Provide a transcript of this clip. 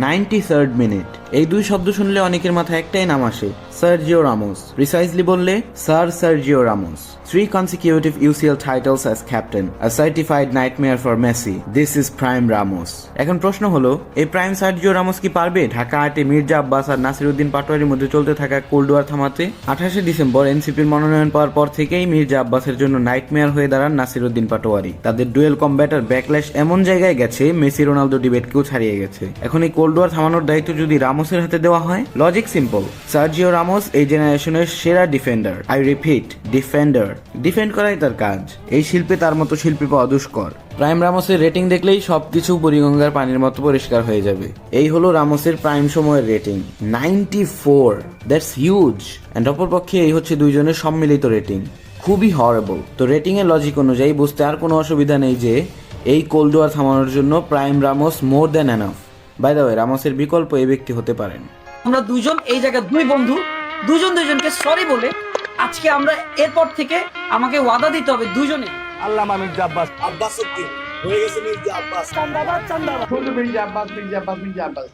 93rd minute. এই দুই শব্দ শুনলে অনেকের মাথায় একটাই নাম আসে, সার্জিও রামোস। প্রিসাইজলি বললে sir Sergio Ramos. 3 consecutive UCL titles as captain, a certified nightmare for Messi. This is prime Ramos. এখন প্রশ্ন হলো, এই প্রাইম সার্জিও রামোস কি পারবে ঢাকা আটে মির্জা আব্বাস আর নাসিরউদ্দিন পাটোয়ারির মধ্যে চলতে থাকা কোল্ড ওয়ার থামাতে? 28শে ডিসেম্বর এনসিপির মনোনয়ন পাওয়ার পর থেকেই মির্জা আব্বাসের জন্য নাইটমেয়ার হয়ে দাঁড়ান নাসিরউদ্দিন পাটোয়ারি। তাদের ডুয়েল কম্ব্যাটার ব্যাকল্যাশ এমন জায়গায় গেছে, মেসি রোনালদো ডিবেটকেও ছাড়িয়ে গেছে। এখন এই কোল্ড ওয়ার থামানোর দায়িত্ব যদি রামোসের হাতে দেওয়া হয়, লজিক সিম্পল, সার্জিও রামোস এই জেনারেশনের সেরা defender. I repeat, defender. Defend করাই তার কাজ। এই শিল্পে তার মতো শিল্পী পাওয়া দুষ্কর। প্রাইম রামোসের রেটিং দেখলেই সবকিছু বুড়িগঙ্গার পানির মতো পরিষ্কার হয়ে যাবে। এই হলো রামোসের প্রাইম সময়ের রেটিং, 94। That's huge. অ্যান্ড অপরপক্ষে এই হচ্ছে দুইজনের সম্মিলিত রেটিং, খুবই হরেবল। তো রেটিং এর লজিক অনুযায়ী বুঝতে আর কোনো অসুবিধা নেই যে এই কোল্ড ওয়ার থামানোর জন্য prime Ramos more than enough. By the way, রামোসের বিকল্প এই ব্যক্তি হতে পারেন। আমরা দুইজন এই জায়গায় দুই বন্ধু, দুইজনকে সরি বলে আজকে আমরা এরপর থেকে আমাকে ওয়াদা দিতে হবে দুজনে। আল্লামা মির্জা আব্বাস, আব্বাস উদ্দিন হয়ে গেছে মির্জা আব্বাস, চান্দাবাদ চান্দাবাদ, মির্জা আব্বাস, মির্জা আব্বাস, মির্জা আব্বাস।